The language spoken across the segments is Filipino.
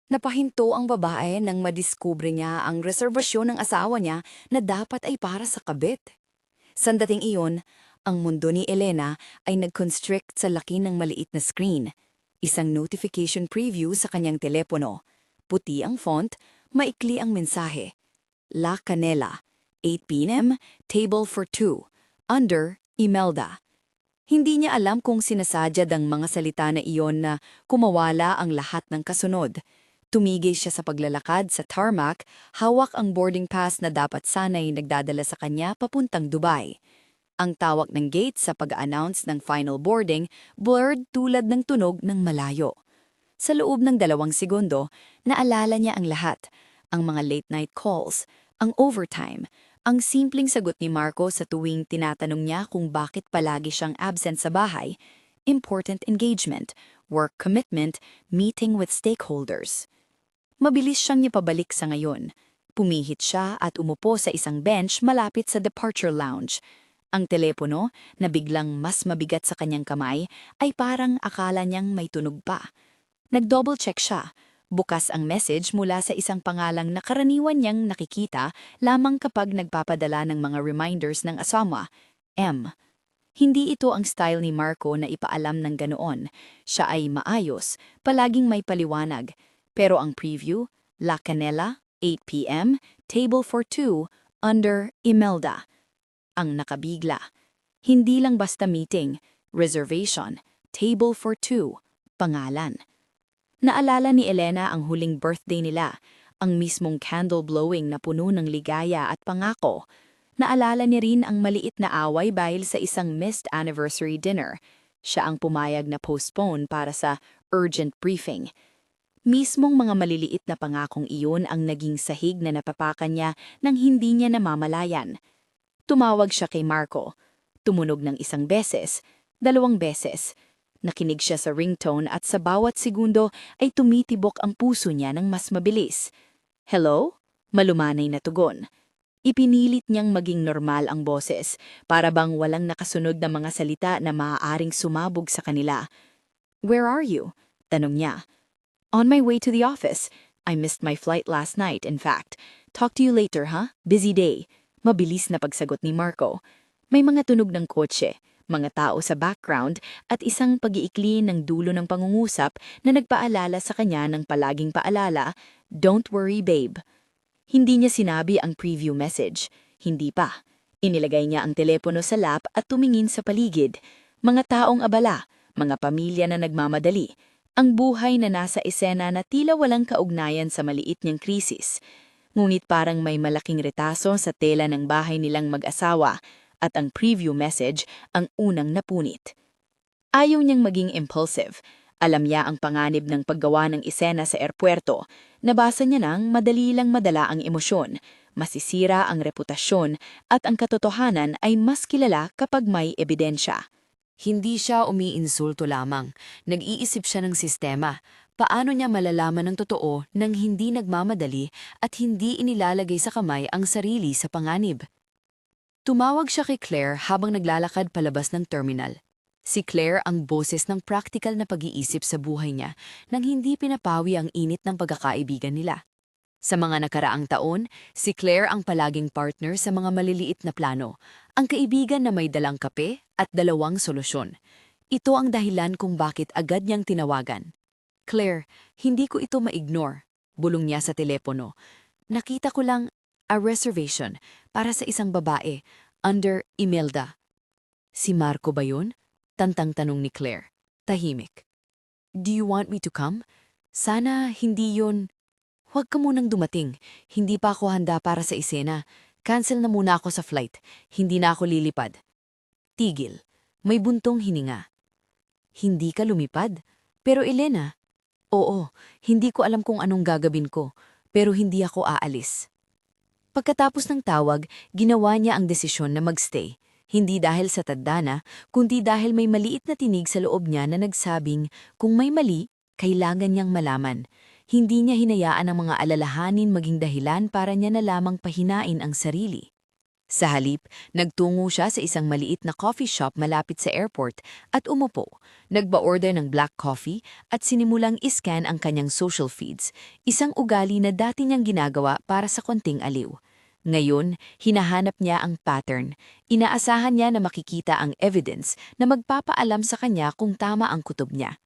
Napahinto ang babae nang madiskubre niya ang reserbasyon ng asawa niya na dapat ay para sa kabit. Sandating iyon, ang mundo ni Elena ay nag-constrict sa laki ng maliit na screen. Isang notification preview sa kanyang telepono. Puti ang font, maikli ang mensahe. La Canela, 8 p.m., table for two. Under, Imelda. Hindi niya alam kung sinasadyad ang mga salita na iyon na kumawala ang lahat ng kasunod. Tumigil siya sa paglalakad sa tarmac, hawak ang boarding pass na dapat sana'y nagdadala sa kanya papuntang Dubai. Ang tawag ng gate sa pag-announce ng final boarding, blurred tulad ng tunog ng malayo. Sa loob ng 2 segundo, naalala niya ang lahat. Ang mga late-night calls, ang overtime, ang simpleng sagot ni Marco sa tuwing tinatanong niya kung bakit palagi siyang absent sa bahay, important engagement, work commitment, meeting with stakeholders. Mabilis siyang ipabalik sa ngayon. Pumihit siya at umupo sa isang bench malapit sa departure lounge. Ang telepono, na biglang mas mabigat sa kanyang kamay, ay parang akala niyang may tunog pa. Nag-double check siya. Bukas ang message mula sa isang pangalang na karaniwan niyang nakikita lamang kapag nagpapadala ng mga reminders ng asawa, M. Hindi ito ang style ni Marco na ipaalam ng ganoon. Siya ay maayos, palaging may paliwanag. Pero ang preview, La Canela, 8 p.m., table for two, under Imelda. Ang nakabigla. Hindi lang basta meeting, reservation, table for two, pangalan. Naalala ni Elena ang huling birthday nila, ang mismong candle-blowing na puno ng ligaya at pangako. Naalala niya rin ang maliit na away dahil sa isang missed anniversary dinner. Siya ang pumayag na postpone para sa urgent briefing. Mismong mga maliliit na pangakong iyon ang naging sahig na napapakan niya nang hindi niya namamalayan. Tumawag siya kay Marco. Tumunog ng 1 beses, 2 beses. Nakinig siya sa ringtone at sa bawat segundo ay tumitibok ang puso niya ng mas mabilis. Hello? Malumanay na tugon. Ipinilit niyang maging normal ang boses, para bang walang nakasunod na mga salita na maaaring sumabog sa kanila. Where are you? Tanong niya. On my way to the office. I missed my flight last night, in fact. Talk to you later, huh? Busy day. Mabilis na pagsagot ni Marco. May mga tunog ng kotse, mga tao sa background at isang pag-iikli ng dulo ng pangungusap na nagpaalala sa kanya ng palaging paalala, Don't worry, babe. Hindi niya sinabi ang preview message. Hindi pa. Inilagay niya ang telepono sa lap at tumingin sa paligid. Mga taong abala, mga pamilya na nagmamadali. Ang buhay na nasa esena na tila walang kaugnayan sa maliit niyang krisis. Ngunit parang may malaking retaso sa tela ng bahay nilang mag-asawa at ang preview message ang unang napunit. Ayaw niyang maging impulsive. Alam niya ang panganib ng paggawa ng esena sa erpuerto. Nabasa niya nang madali lang madala ang emosyon, masisira ang reputasyon at ang katotohanan ay mas kilala kapag may ebidensya. Hindi siya umiinsulto lamang. Nag-iisip siya ng sistema. Paano niya malalaman ng totoo nang hindi nagmamadali at hindi inilalagay sa kamay ang sarili sa panganib? Tumawag siya kay Claire habang naglalakad palabas ng terminal. Si Claire ang boses ng practical na pag-iisip sa buhay niya nang hindi pinapawi ang init ng pagkakaibigan nila. Sa mga nakaraang taon, si Claire ang palaging partner sa mga maliliit na plano, ang kaibigan na may dalang kape at 2 solusyon. Ito ang dahilan kung bakit agad niyang tinawagan. Claire, hindi ko ito ma-ignore. Bulong niya sa telepono. Nakita ko lang a reservation para sa isang babae under Imelda. Si Marco ba yun? Tantang tanong ni Claire. Tahimik. Do you want me to come? Sana hindi yun. Huwag ka munang dumating. Hindi pa ako handa para sa eksena. Cancel na muna ako sa flight. Hindi na ako lilipad. Tigil. May buntong hininga. Hindi ka lumipad? Pero Elena, oo, hindi ko alam kung anong gagawin ko, pero hindi ako aalis. Pagkatapos ng tawag, ginawa niya ang desisyon na magstay. Hindi dahil sa tadhana, kundi dahil may maliit na tinig sa loob niya na nagsabing kung may mali, kailangan niyang malaman. Hindi niya hinayaan ang mga alalahanin maging dahilan para niya na lamang pahinain ang sarili. Sa halip, nagtungo siya sa isang maliit na coffee shop malapit sa airport at umupo. Nagba-order ng black coffee at sinimulang iscan ang kanyang social feeds, isang ugali na dati niyang ginagawa para sa konting aliw. Ngayon, hinahanap niya ang pattern. Inaasahan niya na makikita ang evidence na magpapaalam sa kanya kung tama ang kutob niya.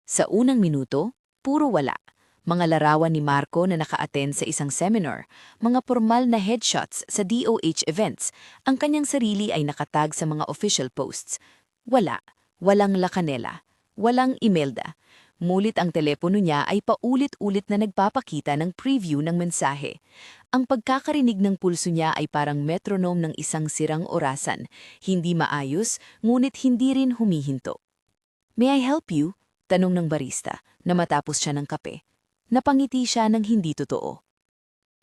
Sa unang minuto, puro wala. Mga larawan ni Marco na naka-attend sa isang seminar, mga formal na headshots sa DOH events, ang kanyang sarili ay nakatag sa mga official posts. Wala, walang lakanela, walang Imelda. Mulit ang telepono niya ay paulit-ulit na nagpapakita ng preview ng mensahe. Ang pagkakarinig ng pulso niya ay parang metronome ng isang sirang orasan, hindi maayos, ngunit hindi rin humihinto. "May I help you?" tanong ng barista na matapos siya ng kape. Napangiti siya ng hindi totoo.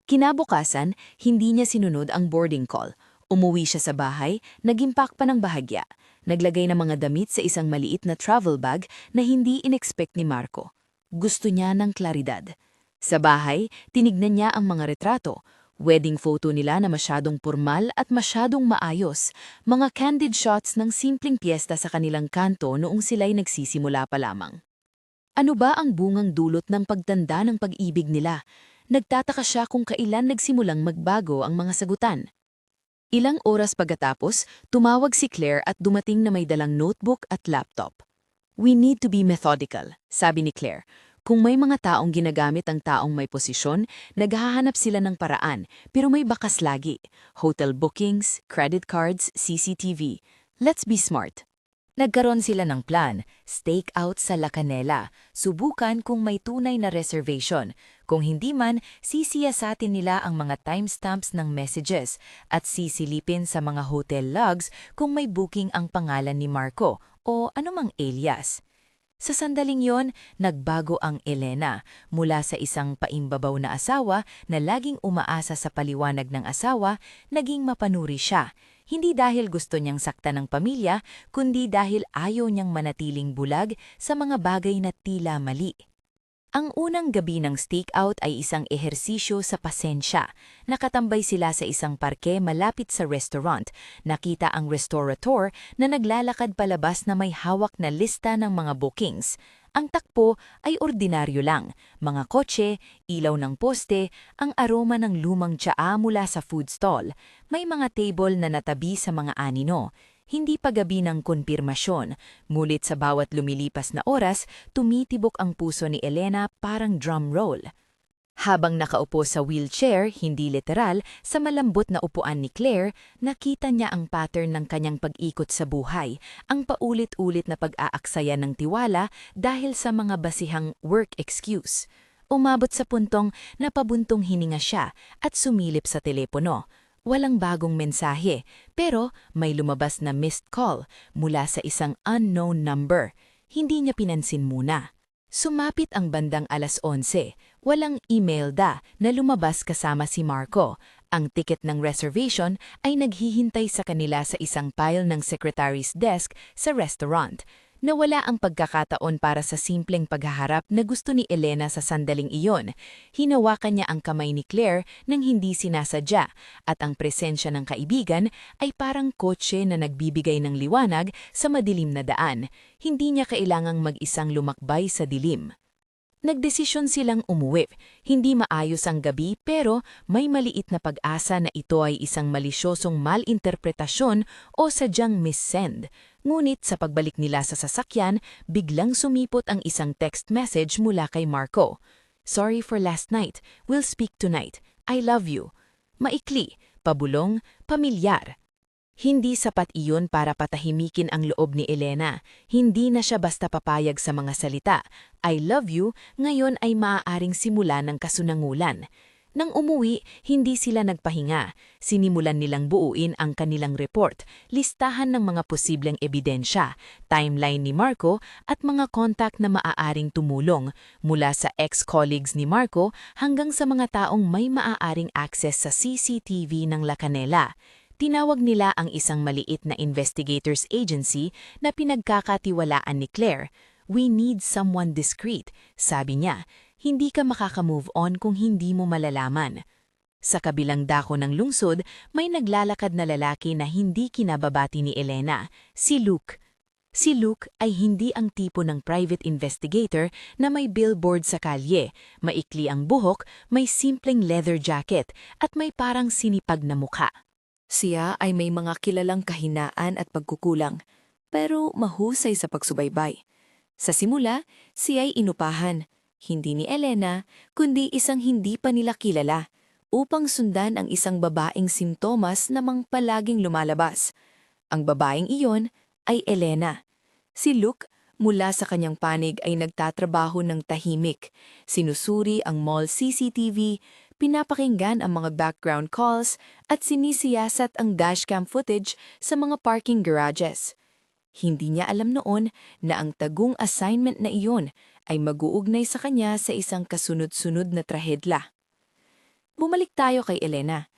Kinabukasan, hindi niya sinunod ang boarding call. Umuwi siya sa bahay, nag-impact pa ng bahagya. Naglagay ng mga damit sa isang maliit na travel bag na hindi inexpect ni Marco. Gusto niya ng klaridad. Sa bahay, tinignan niya ang mga retrato. Wedding photo nila na masyadong formal at masyadong maayos. Mga candid shots ng simpleng piyesta sa kanilang kanto noong sila'y nagsisimula pa lamang. Ano ba ang bungang dulot ng pagtanda ng pag-ibig nila? Nagtataka siya kung kailan nagsimulang magbago ang mga sagutan. Ilang oras pagkatapos, tumawag si Claire at dumating na may dalang notebook at laptop. "We need to be methodical," sabi ni Claire. Kung may mga taong ginagamit ang taong may posisyon, naghahanap sila ng paraan, pero may bakas lagi. Hotel bookings, credit cards, CCTV. Let's be smart. Nagkaroon sila ng plan, stake out sa La Canela, subukan kung may tunay na reservation. Kung hindi man, sisiyasatin nila ang mga timestamps ng messages at sisilipin sa mga hotel logs kung may booking ang pangalan ni Marco o anumang alias. Sa sandaling yon, nagbago ang Elena mula sa isang paimbabaw na asawa na laging umaasa sa paliwanag ng asawa, naging mapanuri siya. Hindi dahil gusto niyang saktan ng pamilya, kundi dahil ayaw niyang manatiling bulag sa mga bagay na tila mali. Ang unang gabi ng stakeout ay isang ehersisyo sa pasensya. Nakatambay sila sa isang parke malapit sa restaurant. Nakita ang restaurateur na naglalakad palabas na may hawak na lista ng mga bookings. Ang takbo ay ordinaryo lang. Mga kotse, ilaw ng poste, ang aroma ng lumang tsaa mula sa food stall. May mga table na natabi sa mga anino. Hindi pa gabi ng konfirmasyon, mulit sa bawat lumilipas na oras, tumitibok ang puso ni Elena parang drum roll. Habang nakaupo sa wheelchair, hindi literal, sa malambot na upuan ni Claire, nakita niya ang pattern ng kanyang pag-ikot sa buhay, ang paulit-ulit na pag-aaksaya ng tiwala dahil sa mga basihang work excuse. Umabot sa puntong napabuntong hininga siya at sumilip sa telepono. Walang bagong mensahe, pero may lumabas na missed call mula sa isang unknown number. Hindi niya pinansin muna. Sumapit ang bandang 11:00. Walang Imelda na lumabas kasama si Marco. Ang ticket ng reservation ay naghihintay sa kanila sa isang pile ng secretary's desk sa restaurant. Nawala ang pagkakataon para sa simpleng paghaharap na gusto ni Elena sa sandaling iyon. Hinawakan niya ang kamay ni Claire nang hindi sinasadya at ang presensya ng kaibigan ay parang kotse na nagbibigay ng liwanag sa madilim na daan. Hindi niya kailangang mag-isang lumakbay sa dilim. Nagdesisyon silang umuwi. Hindi maayos ang gabi pero may maliit na pag-asa na ito ay isang malisyosong malinterpretasyon o sadyang missend. Ngunit sa pagbalik nila sa sasakyan, biglang sumipot ang isang text message mula kay Marco. "Sorry for last night. We'll speak tonight. I love you." Maikli, pabulong, pamilyar. Hindi sapat iyon para patahimikin ang loob ni Elena. Hindi na siya basta papayag sa mga salita. "I love you" ngayon ay maaaring simula ng kasunangulan. Nang umuwi, hindi sila nagpahinga. Sinimulan nilang buuin ang kanilang report, listahan ng mga posibleng ebidensya, timeline ni Marco at mga kontak na maaaring tumulong, mula sa ex-colleagues ni Marco hanggang sa mga taong may maaaring access sa CCTV ng La Canela. Tinawag nila ang isang maliit na investigators agency na pinagkakatiwalaan ni Claire. "We need someone discreet," sabi niya. "Hindi ka makaka-move on kung hindi mo malalaman." Sa kabilang dako ng lungsod, may naglalakad na lalaki na hindi kinababati ni Elena, si Luke. Si Luke ay hindi ang tipo ng private investigator na may billboard sa kalye, maikli ang buhok, may simpleng leather jacket, at may parang sinipag na mukha. Siya ay may mga kilalang kahinaan at pagkukulang, pero mahusay sa pagsubaybay. Sa simula, siya ay inupahan, hindi ni Elena, kundi isang hindi pa nila kilala, upang sundan ang isang babaeng simptomas namang palaging lumalabas. Ang babaeng iyon ay Elena. Si Luke, mula sa kanyang panig ay nagtatrabaho ng tahimik. Sinusuri ang mall CCTV, pinapakinggan ang mga background calls at sinisiyasat ang dashcam footage sa mga parking garages. Hindi niya alam noon na ang tagong assignment na iyon ay mag-uugnay sa kanya sa isang kasunod-sunod na trahedla. Bumalik tayo kay Elena.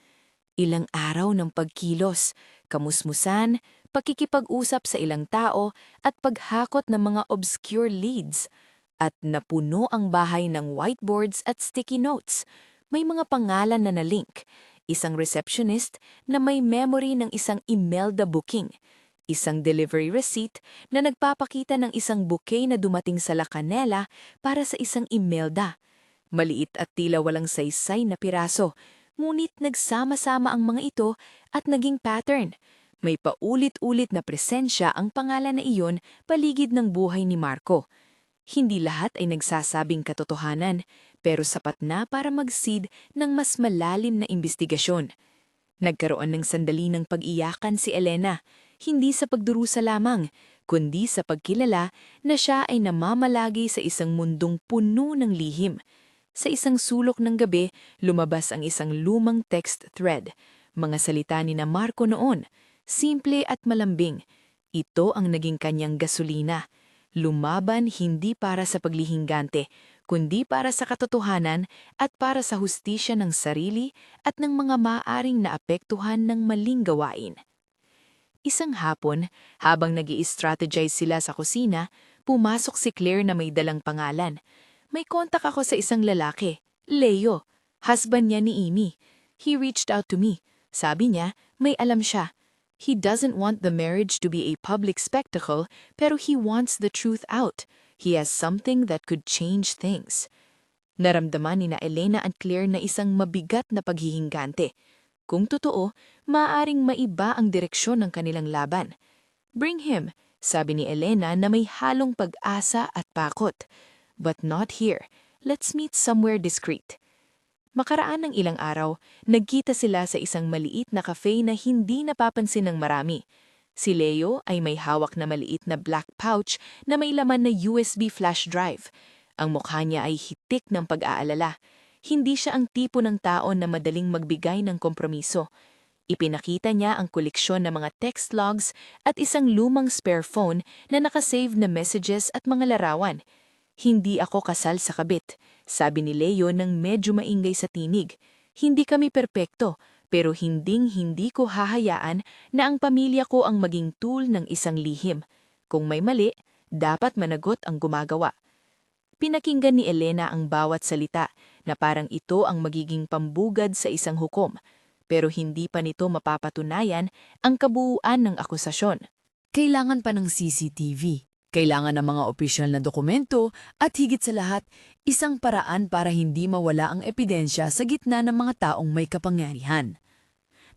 Ilang araw ng pagkilos, kamusmusan, pakikipag-usap sa ilang tao at paghakot ng mga obscure leads. At napuno ang bahay ng whiteboards at sticky notes. May mga pangalan na nalink. Isang receptionist na may memory ng isang Imelda booking. Isang delivery receipt na nagpapakita ng isang bouquet na dumating sa La Canela para sa isang Imelda. Maliit at tila walang saysay na piraso. Ngunit nagsama-sama ang mga ito at naging pattern. May paulit-ulit na presensya ang pangalan na iyon paligid ng buhay ni Marco. Hindi lahat ay nagsasabing katotohanan, pero sapat na para mag-seed ng mas malalim na imbestigasyon. Nagkaroon ng sandali ng pag-iyakan si Elena, hindi sa pagdurusa lamang, kundi sa pagkilala na siya ay namamalagi sa isang mundong puno ng lihim. Sa isang sulok ng gabi, lumabas ang isang lumang text thread. Mga salita ni na Marco noon, simple at malambing. Ito ang naging kanyang gasolina. Lumaban hindi para sa paglihingante, kundi para sa katotohanan at para sa hustisya ng sarili at ng mga maaring naapektuhan ng maling gawain. Isang hapon, habang nag-i-strategize sila sa kusina, pumasok si Claire na may dalang pangalan. May kontak ako sa isang lalaki, Leo, husband niya ni Amy. He reached out to me. Sabi niya, may alam siya. He doesn't want the marriage to be a public spectacle, pero he wants the truth out. He has something that could change things. Naramdaman ni na Elena at Claire na isang mabigat na paghihingante. Kung totoo, maaaring maiba ang direksyon ng kanilang laban. Bring him, sabi ni Elena na may halong pag-asa at pakot. But not here. Let's meet somewhere discreet. Makaraan ng ilang araw, nagkita sila sa isang maliit na cafe na hindi napapansin ng marami. Si Leo ay may hawak na maliit na black pouch na may laman na USB flash drive. Ang mukha niya ay hitik ng pag-aalala. Hindi siya ang tipo ng tao na madaling magbigay ng kompromiso. Ipinakita niya ang koleksyon ng mga text logs at isang lumang spare phone na nakasave na messages at mga larawan. Hindi ako kasal sa kabit, sabi ni Leo nang medyo maingay sa tinig. Hindi kami perpekto, pero hinding-hindi ko hahayaan na ang pamilya ko ang maging tool ng isang lihim. Kung may mali, dapat managot ang gumagawa. Pinakinggan ni Elena ang bawat salita na parang ito ang magiging pambugad sa isang hukom, pero hindi pa nito mapapatunayan ang kabuuan ng akusasyon. Kailangan pa ng CCTV. Kailangan ng mga opisyal na dokumento at higit sa lahat, isang paraan para hindi mawala ang ebidensya sa gitna ng mga taong may kapangyarihan.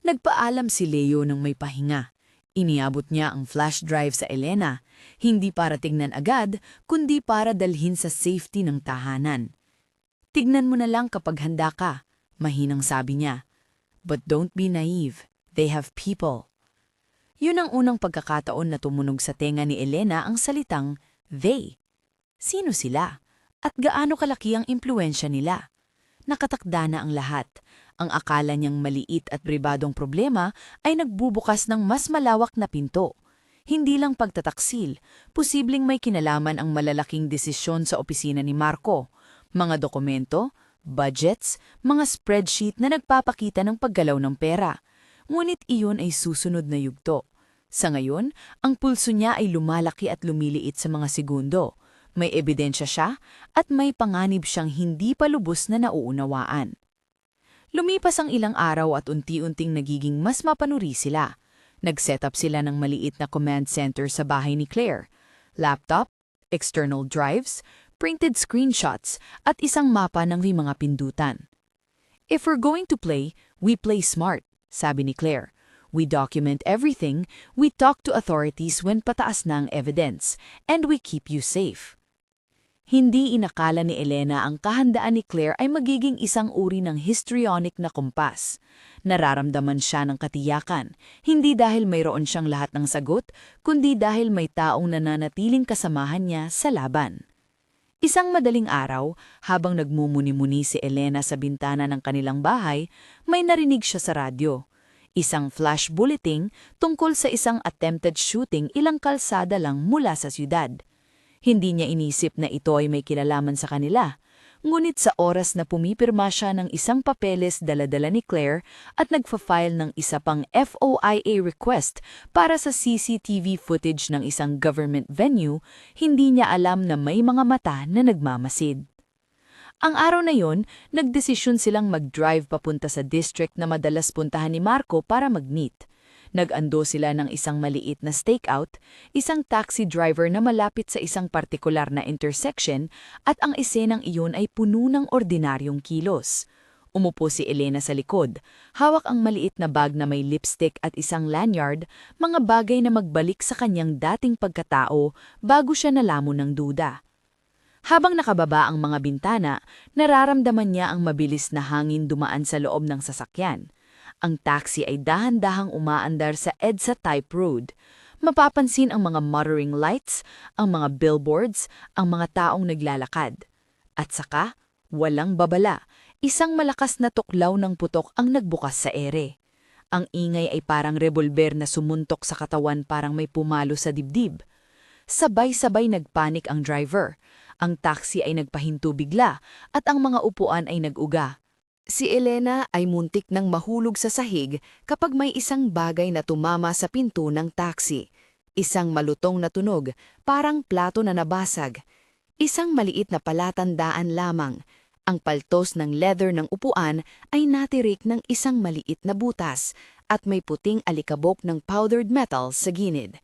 Nagpaalam si Leo ng may pahinga. Iniabot niya ang flash drive sa Elena, hindi para tignan agad, kundi para dalhin sa safety ng tahanan. Tignan mo na lang kapag handa ka, mahinang sabi niya. But don't be naive, they have people. Yun ang unang pagkakataon na tumunog sa tenga ni Elena ang salitang they. Sino sila? At gaano kalaki ang impluensya nila? Nakatakda na ang lahat. Ang akala niyang maliit at pribadong problema ay nagbubukas ng mas malawak na pinto. Hindi lang pagtataksil, posibleng may kinalaman ang malalaking desisyon sa opisina ni Marco. Mga dokumento, budgets, mga spreadsheet na nagpapakita ng paggalaw ng pera. Ngunit iyon ay susunod na yugto. Sa ngayon, ang pulso niya ay lumalaki at lumiliit sa mga segundo. May ebidensya siya at may panganib siyang hindi pa lubos na nauunawaan. Lumipas ang ilang araw at unti-unting nagiging mas mapanuri sila. Nag-set up sila ng maliit na command center sa bahay ni Claire. Laptop, external drives, printed screenshots, at isang mapa ng mga pindutan. If we're going to play, we play smart, sabi ni Claire. We document everything, we talk to authorities when pataas na ang evidence, and we keep you safe. Hindi inakala ni Elena ang kahandaan ni Claire ay magiging isang uri ng histrionic na kumpas. Nararamdaman siya ng katiyakan, hindi dahil mayroon siyang lahat ng sagot, kundi dahil may taong nananatiling kasamahan niya sa laban. Isang madaling araw, habang nagmumuni-muni si Elena sa bintana ng kanilang bahay, may narinig siya sa radyo. Isang flash bulletin tungkol sa isang attempted shooting ilang kalsada lang mula sa syudad. Hindi niya inisip na ito ay may kilalaman sa kanila. Ngunit sa oras na pumipirma siya ng isang papeles dala-dala ni Claire at nagfa-file ng isa pang FOIA request para sa CCTV footage ng isang government venue, hindi niya alam na may mga mata na nagmamasid. Ang araw na yon, nagdesisyon silang mag-drive papunta sa district na madalas puntahan ni Marco para mag-meet. Nag-ando sila ng isang maliit na stakeout, isang taxi driver na malapit sa isang partikular na intersection at ang esenang iyon ay puno ng ordinaryong kilos. Umupo si Elena sa likod, hawak ang maliit na bag na may lipstick at isang lanyard, mga bagay na magbalik sa kanyang dating pagkatao bago siya nalamon ng duda. Habang nakababa ang mga bintana, nararamdaman niya ang mabilis na hangin dumaan sa loob ng sasakyan. Ang taxi ay dahan-dahang umaandar sa EDSA type road. Mapapansin ang mga motoring lights, ang mga billboards, ang mga taong naglalakad. At saka, walang babala, isang malakas na tuklaw ng putok ang nagbukas sa ere. Ang ingay ay parang revolver na sumuntok sa katawan parang may pumalo sa dibdib. Sabay-sabay nagpanik ang driver. Ang taxi ay nagpahinto bigla at ang mga upuan ay nag-uga. Si Elena ay muntik nang mahulog sa sahig kapag may isang bagay na tumama sa pinto ng taxi. Isang malutong na tunog, parang plato na nabasag. Isang maliit na palatandaan lamang. Ang paltos ng leather ng upuan ay natirik ng isang maliit na butas at may puting alikabok ng powdered metal sa gilid.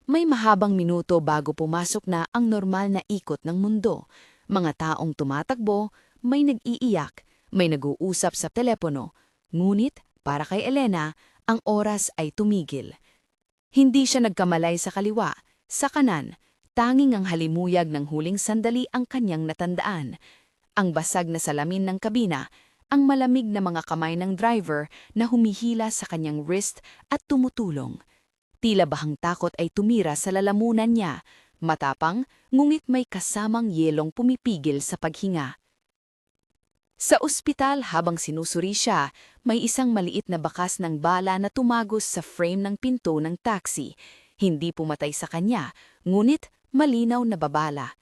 May mahabang minuto bago pumasok na ang normal na ikot ng mundo. Mga taong tumatakbo, may nag-iiyak, may nag-uusap sa telepono. Ngunit, para kay Elena, ang oras ay tumigil. Hindi siya nagkamalay sa kaliwa, sa kanan, tanging ang halimuyag ng huling sandali ang kanyang natandaan. Ang basag na salamin ng kabina, ang malamig na mga kamay ng driver na humihila sa kanyang wrist at tumutulong. Tila bahang takot ay tumira sa lalamunan niya, matapang, ngunit may kasamang yelong pumipigil sa paghinga. Sa ospital habang sinusuri siya, may isang maliit na bakas ng bala na tumagos sa frame ng pinto ng taxi. Hindi pumatay sa kanya, ngunit malinaw na babala.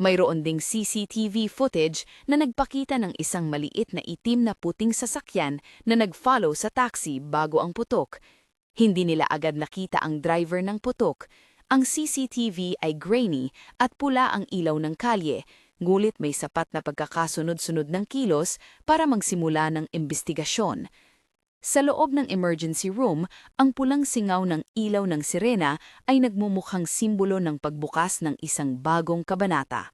Mayroon ding CCTV footage na nagpakita ng isang maliit na itim na puting sasakyan na nag-follow sa taxi bago ang putok. Hindi nila agad nakita ang driver ng putok. Ang CCTV ay grainy at pula ang ilaw ng kalye, ngulit may sapat na pagkakasunod-sunod ng kilos para magsimula ng imbestigasyon. Sa loob ng emergency room, ang pulang singaw ng ilaw ng sirena ay nagmumukhang simbolo ng pagbukas ng isang bagong kabanata.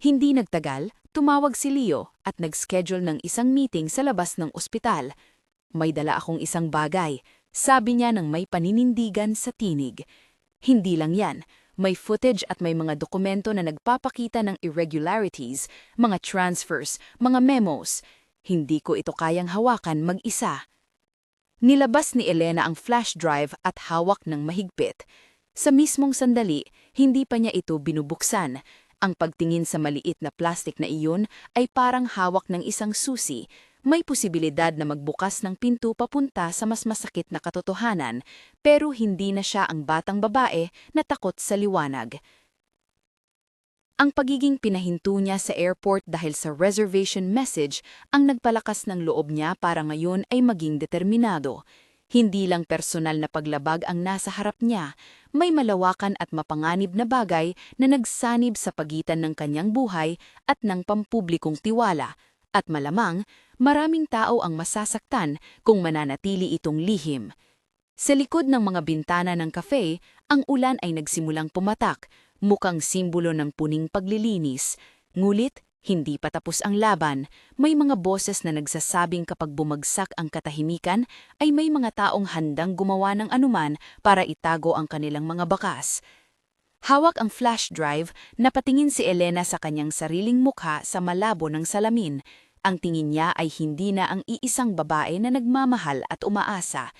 Hindi nagtagal, tumawag si Leo at nag-schedule ng isang meeting sa labas ng ospital. May dala akong isang bagay, sabi niya nang may paninindigan sa tinig. Hindi lang yan. May footage at may mga dokumento na nagpapakita ng irregularities, mga transfers, mga memos. Hindi ko ito kayang hawakan mag-isa. Nilabas ni Elena ang flash drive at hawak ng mahigpit. Sa mismong sandali, hindi pa niya ito binubuksan. Ang pagtingin sa maliit na plastic na iyon ay parang hawak ng isang susi. May posibilidad na magbukas ng pinto papunta sa mas masakit na katotohanan, pero hindi na siya ang batang babae na takot sa liwanag. Ang pagiging pinahinto niya sa airport dahil sa reservation message ang nagpalakas ng loob niya para ngayon ay maging determinado. Hindi lang personal na paglabag ang nasa harap niya, may malawakan at mapanganib na bagay na nagsanib sa pagitan ng kanyang buhay at ng pampublikong tiwala. At malamang, maraming tao ang masasaktan kung mananatili itong lihim. Sa likod ng mga bintana ng cafe, ang ulan ay nagsimulang pumatak, mukhang simbolo ng puning paglilinis. Ngulit, hindi pa tapos ang laban. May mga boses na nagsasabing kapag bumagsak ang katahimikan, ay may mga taong handang gumawa ng anuman para itago ang kanilang mga bakas. Hawak ang flash drive, napatingin si Elena sa kanyang sariling mukha sa malabo ng salamin. Ang tingin niya ay hindi na ang iisang babae na nagmamahal at umaasa.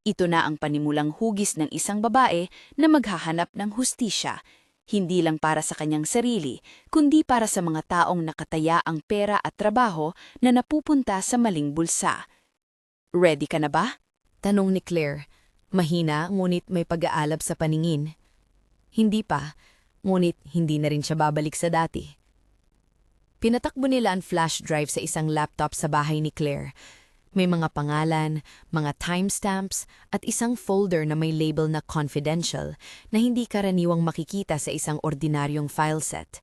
Ito na ang panimulang hugis ng isang babae na maghahanap ng hustisya. Hindi lang para sa kanyang sarili, kundi para sa mga taong nakataya ang pera at trabaho na napupunta sa maling bulsa. Ready ka na ba? Tanong ni Claire. Mahina ngunit may pag-aalab sa paningin. Hindi pa, ngunit hindi na rin siya babalik sa dati. Pinatakbo nila ang flash drive sa isang laptop sa bahay ni Claire. May mga pangalan, mga timestamps, at isang folder na may label na confidential na hindi karaniwang makikita sa isang ordinaryong file set.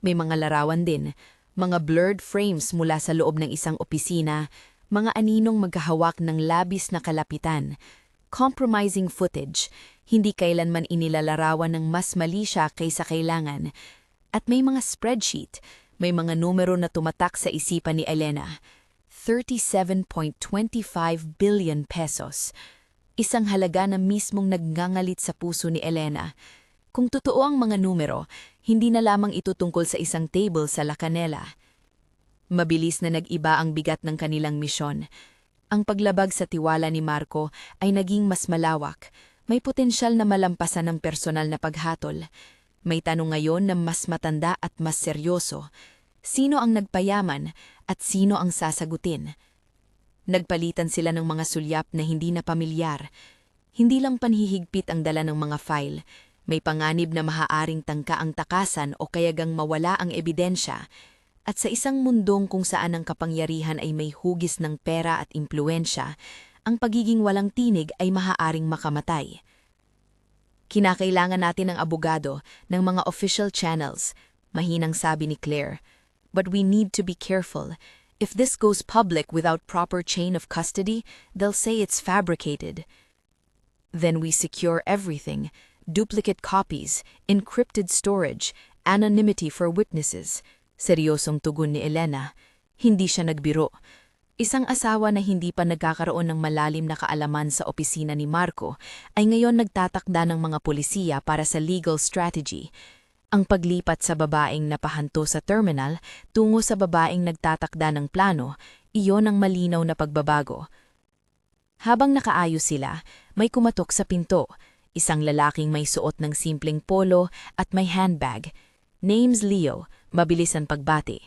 May mga larawan din, mga blurred frames mula sa loob ng isang opisina, mga aninong magkahawak ng labis na kalapitan, compromising footage, hindi kailanman inilalarawan ng mas mali siya kaysa kailangan. At may mga spreadsheet, may mga numero na tumatak sa isipan ni Elena. 37.25 billion pesos. Isang halaga na mismong nagngangalit sa puso ni Elena. Kung totoo ang mga numero, hindi na lamang ito tungkol sa isang table sa La Canela. Mabilis na nag-iba ang bigat ng kanilang misyon. Ang paglabag sa tiwala ni Marco ay naging mas malawak. May potensyal na malampasan ng personal na paghatol. May tanong ngayon na mas matanda at mas seryoso. Sino ang nagpayaman at sino ang sasagutin? Nagpalitan sila ng mga sulyap na hindi na pamilyar. Hindi lang panhihigpit ang dala ng mga file. May panganib na maaaring tangka ang takasan o kayagang mawala ang ebidensya. At sa isang mundong kung saan ang kapangyarihan ay may hugis ng pera at impluensya, ang pagiging walang tinig ay maaaring makamatay. Kinakailangan natin ng abogado ng mga official channels, mahinang sabi ni Claire. But we need to be careful. If this goes public without proper chain of custody, they'll say it's fabricated. Then we secure everything, duplicate copies, encrypted storage, anonymity for witnesses. Seryosong tugon ni Elena. Hindi siya nagbiro. Isang asawa na hindi pa nagkakaroon ng malalim na kaalaman sa opisina ni Marco ay ngayon nagtatakda ng mga pulisiya para sa legal strategy. Ang paglipat sa babaeng napahanto sa terminal tungo sa babaeng nagtatakda ng plano, iyon ang malinaw na pagbabago. Habang nakaayos sila, may kumatok sa pinto. Isang lalaking may suot ng simpleng polo at may handbag. Name's Leo, mabilis ang pagbati.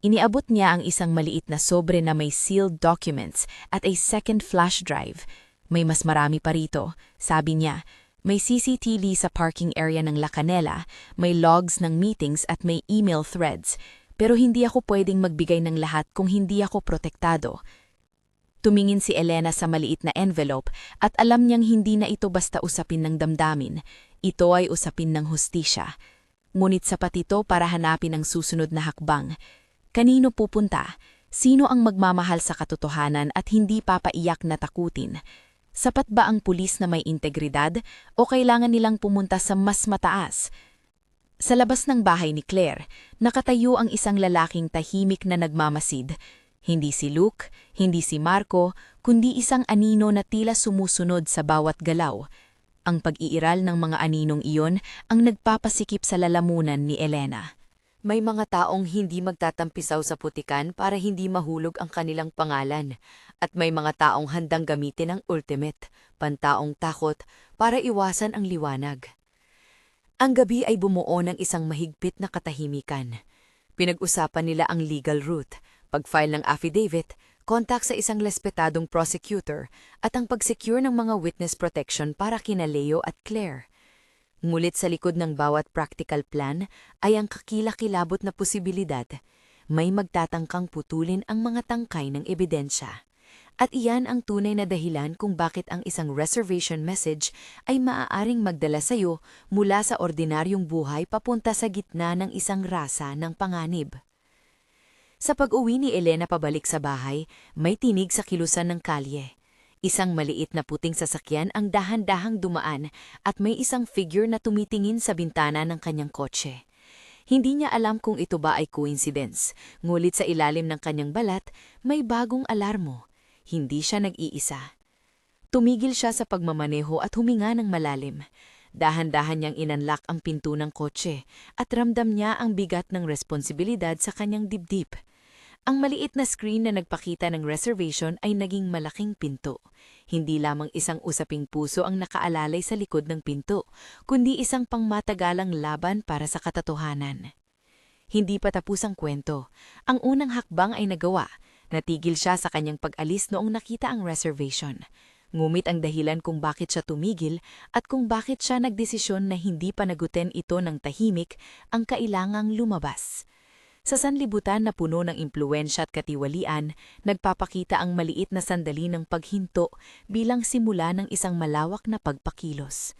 Iniabot niya ang isang maliit na sobre na may sealed documents at a second flash drive. May mas marami pa rito, sabi niya. May CCTV sa parking area ng La Canela, may logs ng meetings at may email threads. Pero hindi ako pwedeng magbigay ng lahat kung hindi ako protektado. Tumingin si Elena sa maliit na envelope at alam niyang hindi na ito basta usapin ng damdamin. Ito ay usapin ng hustisya. Ngunit sapat ito para hanapin ang susunod na hakbang. Kanino pupunta? Sino ang magmamahal sa katotohanan at hindi papaiyak na takutin? Sapat ba ang pulis na may integridad o kailangan nilang pumunta sa mas mataas? Sa labas ng bahay ni Claire, nakatayo ang isang lalaking tahimik na nagmamasid. Hindi si Luke, hindi si Marco, kundi isang anino na tila sumusunod sa bawat galaw. Ang pag-iiral ng mga aninong iyon ang nagpapasikip sa lalamunan ni Elena. May mga taong hindi magtatampisaw sa putikan para hindi mahulog ang kanilang pangalan. At may mga taong handang gamitin ang ultimate, pantaong takot, para iwasan ang liwanag. Ang gabi ay bumuo ng isang mahigpit na katahimikan. Pinag-usapan nila ang legal route, pag-file ng affidavit, contact sa isang respetadong prosecutor, at ang pag-secure ng mga witness protection para kina Leo at Claire. Ngulit sa likod ng bawat practical plan ay ang kakilakilabot na posibilidad. May magtatangkang putulin ang mga tangkay ng ebidensya. At iyan ang tunay na dahilan kung bakit ang isang reservation message ay maaaring magdala sa iyo mula sa ordinaryong buhay papunta sa gitna ng isang rasa ng panganib. Sa pag-uwi ni Elena pabalik sa bahay, may tinig sa kilusan ng kalye. Isang maliit na puting sasakyan ang dahan-dahang dumaan at may isang figure na tumitingin sa bintana ng kanyang kotse. Hindi niya alam kung ito ba ay coincidence, ngulit sa ilalim ng kanyang balat, may bagong alarmo. Hindi siya nag-iisa. Tumigil siya sa pagmamaneho at huminga ng malalim. Dahan-dahan niyang inunlock ang pinto ng kotse at ramdam niya ang bigat ng responsibilidad sa kanyang dibdib. Ang maliit na screen na nagpakita ng reservation ay naging malaking pinto. Hindi lamang isang usaping puso ang nakaalalay sa likod ng pinto, kundi isang pangmatagalang laban para sa katotohanan. Hindi pa tapos ang kwento. Ang unang hakbang ay nagawa. Natigil siya sa kanyang pag-alis noong nakita ang reservation. Ngumit ang dahilan kung bakit siya tumigil at kung bakit siya nagdesisyon na hindi panagutin ito ng tahimik ang kailangang lumabas. Sa sanlibutan na puno ng impluwensya at katiwalian, nagpapakita ang maliit na sandali ng paghinto bilang simula ng isang malawak na pagpakilos.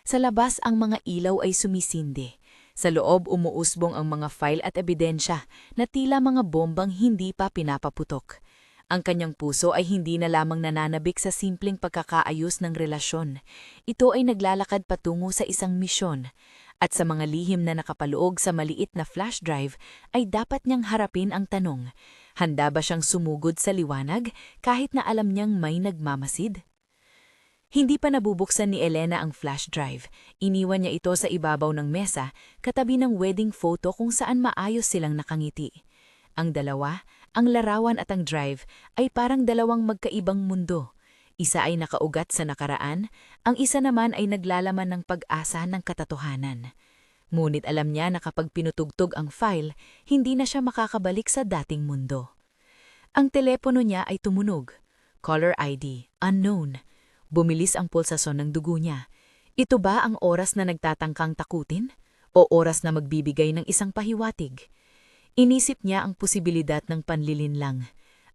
Sa labas ang mga ilaw ay sumisindi. Sa loob umuusbong ang mga file at ebidensya na tila mga bombang hindi pa pinapaputok. Ang kanyang puso ay hindi na lamang nananabik sa simpleng pagkakaayos ng relasyon. Ito ay naglalakad patungo sa isang misyon. At sa mga lihim na nakapaloob sa maliit na flash drive, ay dapat niyang harapin ang tanong, handa ba siyang sumugod sa liwanag kahit na alam niyang may nagmamasid? Hindi pa nabubuksan ni Elena ang flash drive. Iniwan niya ito sa ibabaw ng mesa, katabi ng wedding photo kung saan maayos silang nakangiti. Ang dalawa, ang larawan at ang drive, ay parang dalawang magkaibang mundo. Isa ay nakaugat sa nakaraan, ang isa naman ay naglalaman ng pag-asa ng katotohanan. Ngunit alam niya na kapag pinutugtog ang file, hindi na siya makakabalik sa dating mundo. Ang telepono niya ay tumunog. Caller ID, unknown. Bumilis ang pulsasyon ng dugo niya. Ito ba ang oras na nagtatangkang takutin? O oras na magbibigay ng isang pahiwatig? Inisip niya ang posibilidad ng panlilinlang.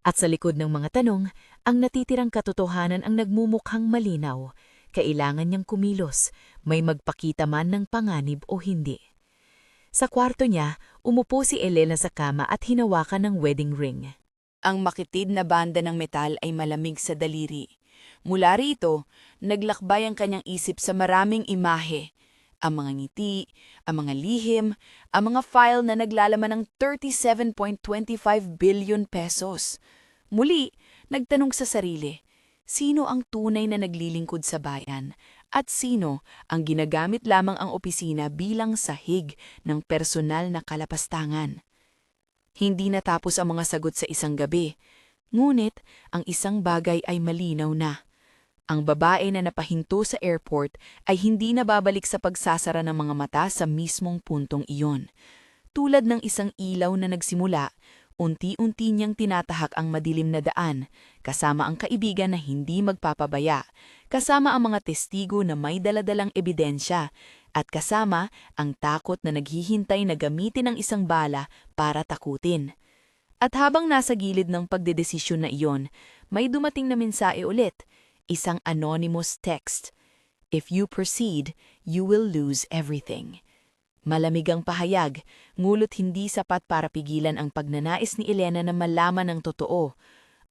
At sa likod ng mga tanong, ang natitirang katotohanan ang nagmumukhang malinaw. Kailangan niyang kumilos, may magpakita man ng panganib o hindi. Sa kwarto niya, umupo si Elena sa kama at hinawakan ng wedding ring. Ang makitid na banda ng metal ay malamig sa daliri. Mula rito, naglakbay ang kanyang isip sa maraming imahe. Ang mga ngiti, ang mga lihim, ang mga file na naglalaman ng 37.25 billion pesos. Muli, nagtanong sa sarili, sino ang tunay na naglilingkod sa bayan at sino ang ginagamit lamang ang opisina bilang sahig ng personal na kalapastangan? Hindi natapos ang mga sagot sa isang gabi, ngunit ang isang bagay ay malinaw na. Ang babae na napahinto sa airport ay hindi nababalik sa pagsasara ng mga mata sa mismong puntong iyon. Tulad ng isang ilaw na nagsimula, unti-unti niyang tinatahak ang madilim na daan, kasama ang kaibigan na hindi magpapabaya, kasama ang mga testigo na may daladalang ebidensya, at kasama ang takot na naghihintay na gamitin ang isang bala para takutin. At habang nasa gilid ng pagdedesisyon na iyon, may dumating na mensahe ulit, isang anonymous text. If you proceed, you will lose everything. Malamig ang pahayag, ngulit hindi sapat para pigilan ang pagnanais ni Elena na malaman ng totoo.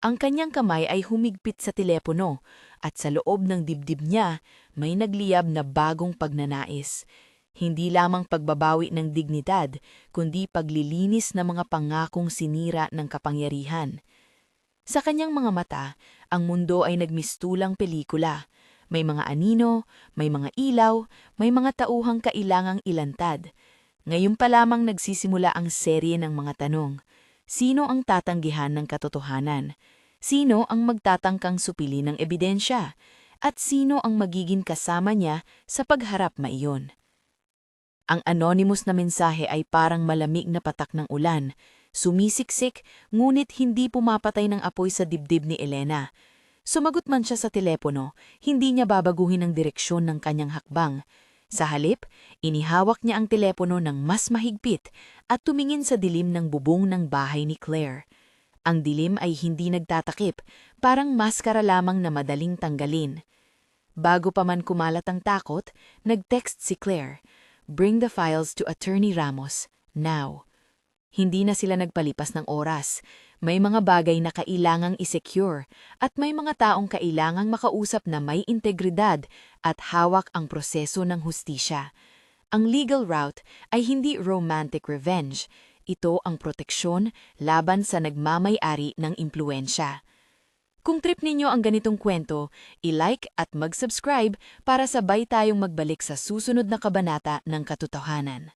Ang kanyang kamay ay humigpit sa telepono at sa loob ng dibdib niya may nagliyab na bagong pagnanais. Hindi lamang pagbabawi ng dignidad, kundi paglilinis ng mga pangakong sinira ng kapangyarihan. Sa kanyang mga mata, ang mundo ay nagmistulang pelikula. May mga anino, may mga ilaw, may mga tauhang kailangang ilantad. Ngayon pa lamang nagsisimula ang serye ng mga tanong. Sino ang tatanggihan ng katotohanan? Sino ang magtatangkang supili ng ebidensya? At sino ang magiging kasama niya sa pagharap maiyon? Ang anonymous na mensahe ay parang malamig na patak ng ulan. Sumisiksik, ngunit hindi pumapatay ng apoy sa dibdib ni Elena. Sumagot man siya sa telepono, hindi niya babaguhin ang direksyon ng kanyang hakbang. Sa halip, inihawak niya ang telepono ng mas mahigpit at tumingin sa dilim ng bubong ng bahay ni Claire. Ang dilim ay hindi nagtatakip, parang maskara lamang na madaling tanggalin. Bago pa man kumalat ang takot, nag-text si Claire, "Bring the files to Attorney Ramos, now." Hindi na sila nagpalipas ng oras. May mga bagay na kailangang isecure at may mga taong kailangang makausap na may integridad at hawak ang proseso ng hustisya. Ang legal route ay hindi romantic revenge. Ito ang proteksyon laban sa nagmamay-ari ng impluensya. Kung trip ninyo ang ganitong kwento, i-like at mag-subscribe para sabay tayong magbalik sa susunod na kabanata ng katotohanan.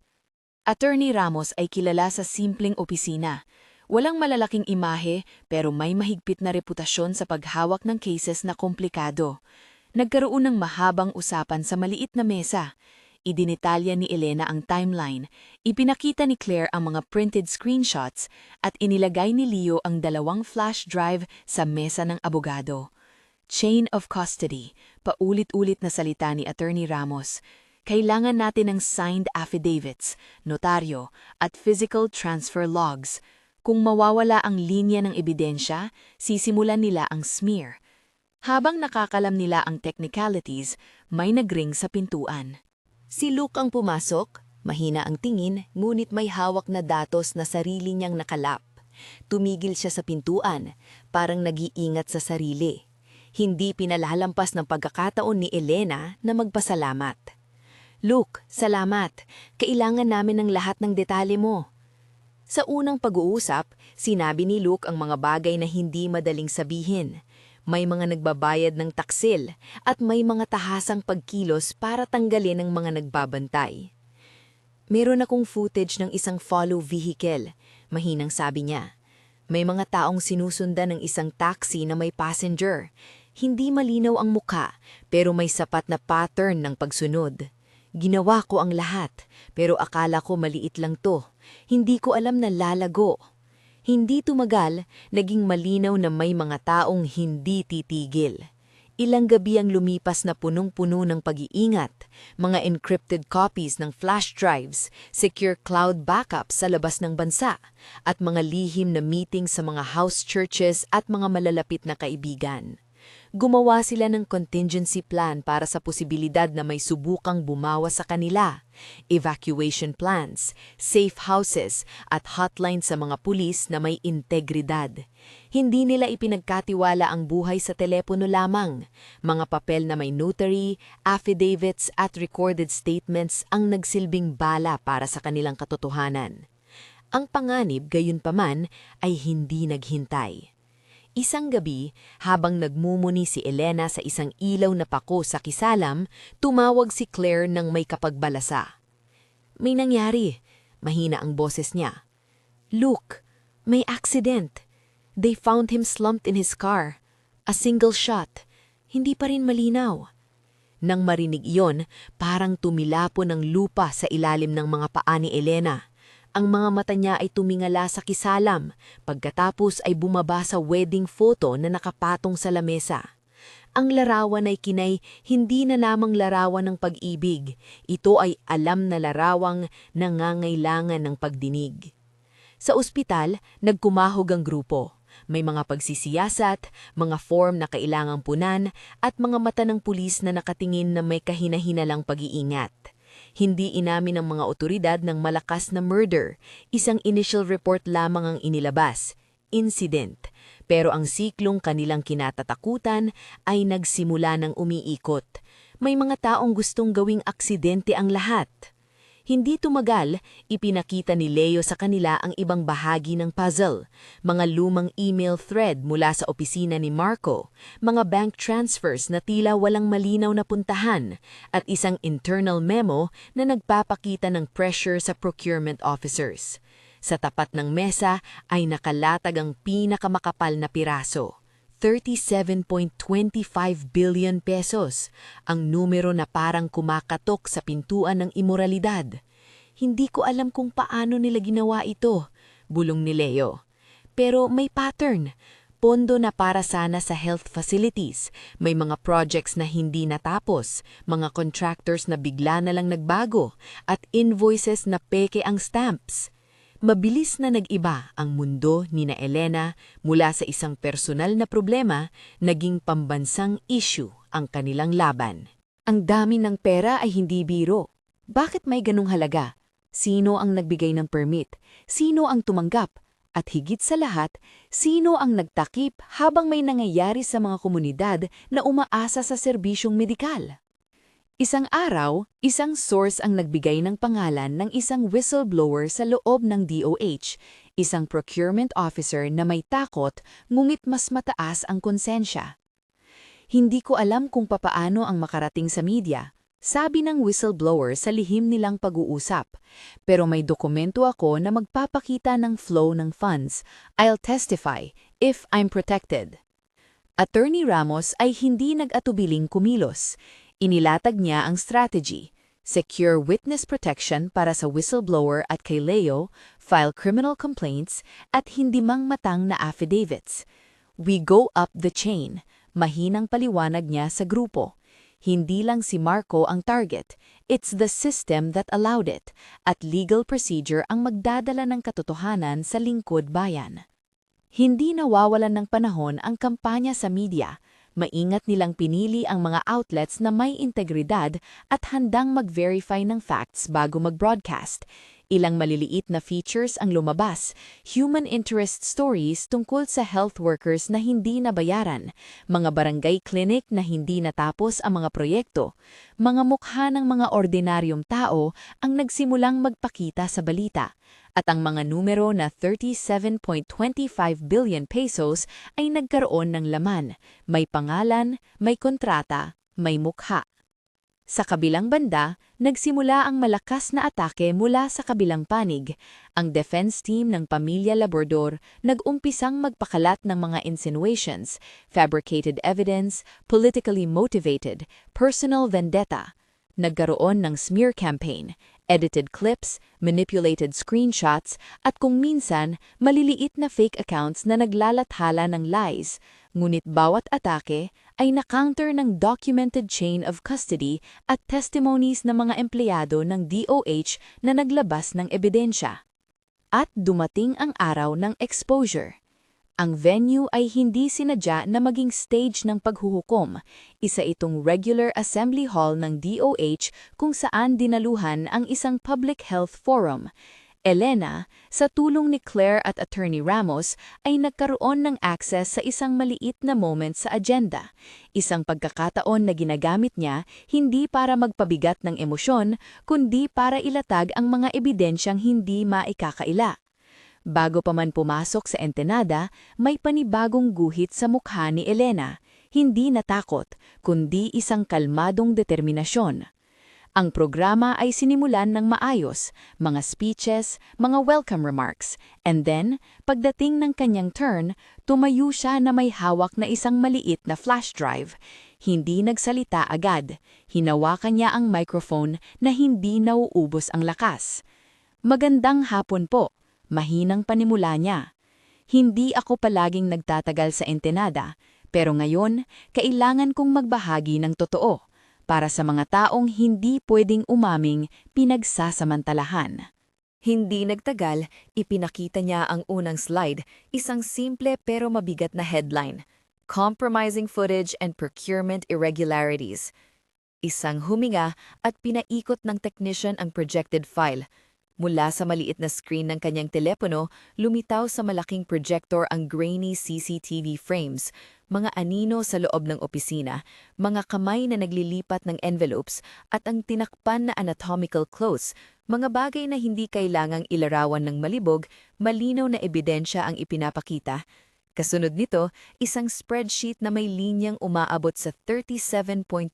Attorney Ramos ay kilala sa simpleng opisina. Walang malalaking imahe pero may mahigpit na reputasyon sa paghawak ng cases na komplikado. Nagkaroon ng mahabang usapan sa maliit na mesa. Idinitalya ni Elena ang timeline, ipinakita ni Claire ang mga printed screenshots at inilagay ni Leo ang 2 flash drive sa mesa ng abogado. Chain of custody, paulit-ulit na salita ni Attorney Ramos. Kailangan natin ng signed affidavits, notaryo, at physical transfer logs. Kung mawawala ang linya ng ebidensya, sisimulan nila ang smear. Habang nakakalam nila ang technicalities, may nagring sa pintuan. Si Luke ang pumasok, mahina ang tingin, ngunit may hawak na datos na sarili niyang nakalap. Tumigil siya sa pintuan, parang nag-iingat sa sarili. Hindi pinalalampas ng pagkakataon ni Elena na magpasalamat. Luke, salamat. Kailangan namin ng lahat ng detalye mo. Sa unang pag-uusap, sinabi ni Luke ang mga bagay na hindi madaling sabihin. May mga nagbabayad ng taksil at may mga tahasang pagkilos para tanggalin ang mga nagbabantay. Meron akong footage ng isang follow vehicle, mahinang sabi niya. May mga taong sinusundan ng isang taxi na may passenger. Hindi malinaw ang muka pero may sapat na pattern ng pagsunod. Ginawa ko ang lahat pero akala ko maliit lang to. Hindi ko alam na lalago. Hindi tumagal, naging malinaw na may mga taong hindi titigil. Ilang gabi ang lumipas na punong-puno ng pag-iingat, mga encrypted copies ng flash drives, secure cloud backups sa labas ng bansa, at mga lihim na meeting sa mga house churches at mga malalapit na kaibigan. Gumawa sila ng contingency plan para sa posibilidad na may subukang bumawa sa kanila, evacuation plans, safe houses at hotline sa mga pulis na may integridad. Hindi nila ipinagkatiwala ang buhay sa telepono lamang. Mga papel na may notary, affidavits at recorded statements ang nagsilbing bala para sa kanilang katotohanan. Ang panganib gayunpaman ay hindi naghintay. Isang gabi, habang nagmumuni si Elena sa isang ilaw na pako sa kisalam, tumawag si Claire ng may kapagbalasa. May nangyari, mahina ang boses niya. Luke, may accident. They found him slumped in his car. A single shot. Hindi pa rin malinaw. Nang marinig iyon, parang tumilapo ng lupa sa ilalim ng mga paa ni Elena. Ang mga mata niya ay tumingala sa kisalam, pagkatapos ay bumaba sa wedding photo na nakapatong sa lamesa. Ang larawan ay kinay hindi na lamang larawan ng pag-ibig, ito ay alam na larawang nangangailangan ng pagdinig. Sa ospital, nagkumahog ang grupo. May mga pagsisiyasat, mga form na kailangang punan, at mga mata ng pulis na nakatingin na may kahina-hinalang pag-iingat. Hindi inamin ng mga otoridad ng malakas na murder, isang initial report lamang ang inilabas, incident. Pero ang siklong kanilang kinatatakutan ay nagsimula ng umiikot. May mga taong gustong gawing aksidente ang lahat. Hindi tumagal, ipinakita ni Leo sa kanila ang ibang bahagi ng puzzle, mga lumang email thread mula sa opisina ni Marco, mga bank transfers na tila walang malinaw na puntahan, at isang internal memo na nagpapakita ng pressure sa procurement officers. Sa tapat ng mesa ay nakalatag ang pinakamakapal na piraso. 37.25 billion pesos, ang numero na parang kumakatok sa pintuan ng imoralidad. Hindi ko alam kung paano nila ginawa ito, bulong ni Leo. Pero may pattern. Pondo na para sana sa health facilities, may mga projects na hindi natapos, mga contractors na bigla na lang nagbago, at invoices na peke ang stamps. Mabilis na nag-iba ang mundo ni na Elena mula sa isang personal na problema, naging pambansang issue ang kanilang laban. Ang dami ng pera ay hindi biro. Bakit may ganung halaga? Sino ang nagbigay ng permit? Sino ang tumanggap? At higit sa lahat, sino ang nagtakip habang may nangyayari sa mga komunidad na umaasa sa serbisyong medikal? Isang araw, isang source ang nagbigay ng pangalan ng isang whistleblower sa loob ng DOH, isang procurement officer na may takot ngunit mas mataas ang konsensya. Hindi ko alam kung papaano ang makarating sa media, sabi ng whistleblower sa lihim nilang pag-uusap. Pero may dokumento ako na magpapakita ng flow ng funds. I'll testify if I'm protected. Attorney Ramos ay hindi nag-atubiling kumilos. Inilatag niya ang strategy, secure witness protection para sa whistleblower at kay Leo, file criminal complaints, at hindi mang matang na affidavits. We go up the chain, mahinang paliwanag niya sa grupo. Hindi lang si Marco ang target, it's the system that allowed it, at legal procedure ang magdadala ng katotohanan sa lingkod bayan. Hindi nawawalan ng panahon ang kampanya sa media. Maingat nilang pinili ang mga outlets na may integridad at handang mag-verify ng facts bago mag-broadcast. Ilang maliliit na features ang lumabas, human interest stories tungkol sa health workers na hindi nabayaran, mga barangay clinic na hindi natapos ang mga proyekto, mga mukha ng mga ordinaryong tao ang nagsimulang magpakita sa balita, at ang mga numero na 37.25 billion pesos ay nagkaroon ng laman, may pangalan, may kontrata, may mukha. Sa kabilang banda, nagsimula ang malakas na atake mula sa kabilang panig. Ang defense team ng Pamilya Labrador nag-umpisang magpakalat ng mga insinuations, fabricated evidence, politically motivated, personal vendetta. Nagkaroon ng smear campaign, edited clips, manipulated screenshots, at kung minsan, maliliit na fake accounts na naglalathala ng lies. Ngunit bawat atake ay na-counter ng documented chain of custody at testimonies ng mga empleyado ng DOH na naglabas ng ebidensya. At dumating ang araw ng exposure. Ang venue ay hindi sinadya na maging stage ng paghuhukom. Isa itong regular assembly hall ng DOH kung saan dinaluhan ang isang public health forum. Elena, sa tulong ni Claire at Attorney Ramos, ay nagkaroon ng access sa isang maliit na moment sa agenda. Isang pagkakataon na ginagamit niya hindi para magpabigat ng emosyon, kundi para ilatag ang mga ebidensyang hindi maikakaila. Bago pa man pumasok sa Entenada, may panibagong guhit sa mukha ni Elena. Hindi natakot, kundi isang kalmadong determinasyon. Ang programa ay sinimulan ng maayos, mga speeches, mga welcome remarks, and then, pagdating ng kanyang turn, tumayo siya na may hawak na isang maliit na flash drive. Hindi nagsalita agad. Hinawakan niya ang microphone na hindi nauubos ang lakas. Magandang hapon po. Mahinang panimula niya. Hindi ako palaging nagtatagal sa Entenada, pero ngayon, kailangan kong magbahagi ng totoo para sa mga taong hindi pwedeng umaming pinagsasamantalahan. Hindi nagtagal, ipinakita niya ang unang slide, isang simple pero mabigat na headline, Compromising Footage and Procurement Irregularities. Isang huminga at pinaikot ng technician ang projected file. Mula sa maliit na screen ng kanyang telepono, lumitaw sa malaking projector ang grainy CCTV frames, mga anino sa loob ng opisina, mga kamay na naglilipat ng envelopes, at ang tinakpan na anatomical clothes, mga bagay na hindi kailangang ilarawan ng malibog, malinaw na ebidensya ang ipinapakita. Kasunod nito, isang spreadsheet na may linyang umaabot sa 37.25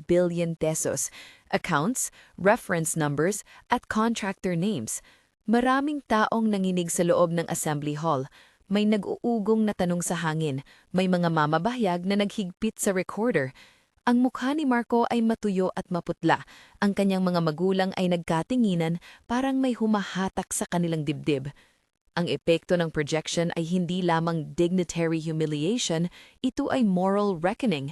billion pesos, accounts, reference numbers, at contractor names. Maraming taong nanginig sa loob ng assembly hall. May nag-uugong na tanong sa hangin, may mga mamabahayag na naghigpit sa recorder. Ang mukha ni Marco ay matuyo at maputla. Ang kanyang mga magulang ay nagkatinginan, parang may humahatak sa kanilang dibdib. Ang epekto ng projection ay hindi lamang dignitary humiliation, ito ay moral reckoning.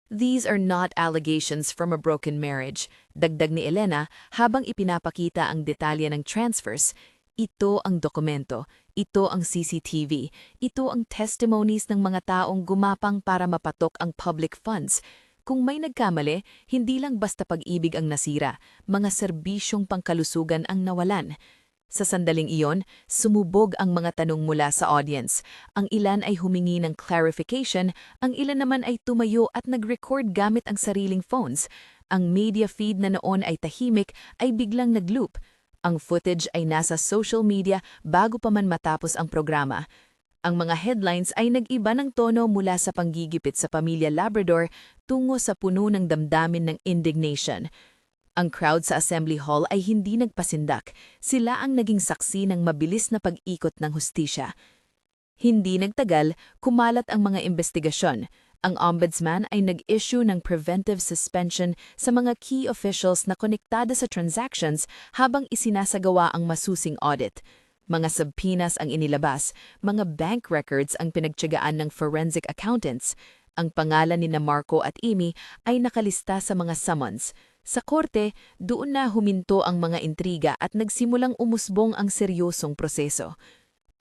These are not allegations from a broken marriage, dagdag ni Elena habang ipinapakita ang detalye ng transfers. Ito ang dokumento, ito ang CCTV, ito ang testimonies ng mga taong gumapang para mapatok ang public funds. Kung may nagkamali, hindi lang basta pag-ibig ang nasira, mga serbisyong pangkalusugan ang nawalan. Sa sandaling iyon, sumubog ang mga tanong mula sa audience. Ang ilan ay humingi ng clarification, ang ilan naman ay tumayo at nag-record gamit ang sariling phones. Ang media feed na noon ay tahimik ay biglang nag-loop. Ang footage ay nasa social media bago pa man matapos ang programa. Ang mga headlines ay nag-iba ng tono mula sa panggigipit sa pamilya Labrador tungo sa puno ng damdamin ng indignation. Ang crowd sa Assembly Hall ay hindi nagpasindak. Sila ang naging saksi ng mabilis na pag-ikot ng hustisya. Hindi nagtagal, kumalat ang mga investigasyon. Ang ombudsman ay nag-issue ng preventive suspension sa mga key officials na konektado sa transactions habang isinasagawa ang masusing audit. Mga subpoenas ang inilabas, mga bank records ang pinagtiyagaan ng forensic accountants. Ang pangalan ni Marco at Amy ay nakalista sa mga summons. Sa korte, doon na huminto ang mga intriga at nagsimulang umusbong ang seryosong proseso.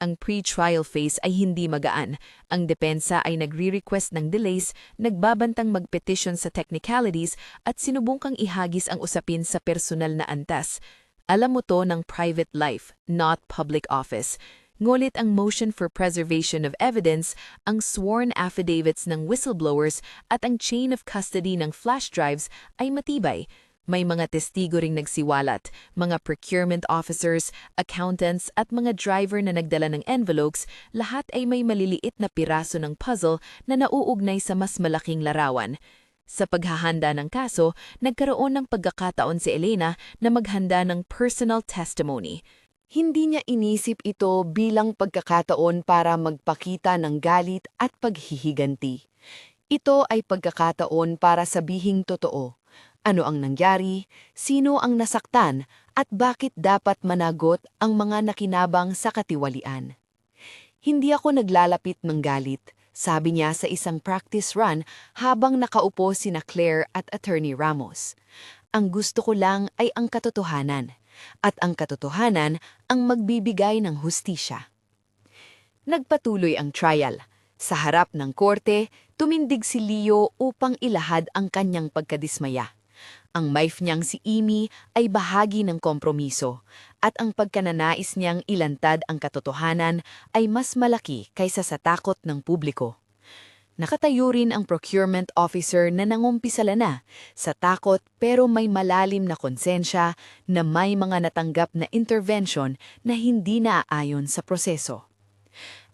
Ang pre-trial phase ay hindi magaan. Ang depensa ay nagre-request ng delays, nagbabantang mag-petition sa technicalities at sinubukang ihagis ang usapin sa personal na antas. Alam mo to ng private life, not public office. Ngulit ang motion for preservation of evidence, ang sworn affidavits ng whistleblowers at ang chain of custody ng flash drives ay matibay. May mga testigo ring nagsiwalat, mga procurement officers, accountants at mga driver na nagdala ng envelopes, lahat ay may maliliit na piraso ng puzzle na nauugnay sa mas malaking larawan. Sa paghahanda ng kaso, nagkaroon ng pagkakataon si Elena na maghanda ng personal testimony. Hindi niya inisip ito bilang pagkakataon para magpakita ng galit at paghihiganti. Ito ay pagkakataon para sabihing totoo. Ano ang nangyari, sino ang nasaktan, at bakit dapat managot ang mga nakinabang sa katiwalian. Hindi ako naglalapit ng galit, sabi niya sa isang practice run habang nakaupo sina Claire at Attorney Ramos. Ang gusto ko lang ay ang katotohanan. At ang katotohanan ang magbibigay ng hustisya. Nagpatuloy ang trial. Sa harap ng korte, tumindig si Leo upang ilahad ang kanyang pagkadismaya. Ang wife niyang si Amy ay bahagi ng kompromiso, at ang pagkananais niyang ilantad ang katotohanan ay mas malaki kaysa sa takot ng publiko. Nakatayo rin ang procurement officer na nangumpisala na sa takot pero may malalim na konsensya na may mga natanggap na intervention na hindi naaayon sa proseso.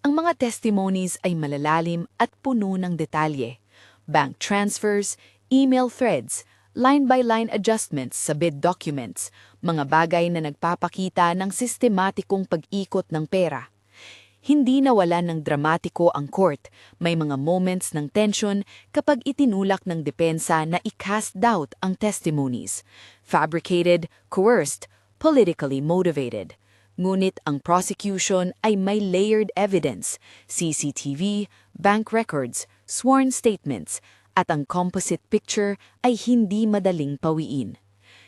Ang mga testimonies ay malalalim at puno ng detalye. Bank transfers, email threads, line-by-line adjustments sa bid documents, mga bagay na nagpapakita ng sistematikong pag-ikot ng pera. Hindi nawalan ng dramatiko ang court, may mga moments ng tension kapag itinulak ng depensa na i-cast doubt ang testimonies. Fabricated, coerced, politically motivated. Ngunit ang prosecution ay may layered evidence, CCTV, bank records, sworn statements, at ang composite picture ay hindi madaling pawiin.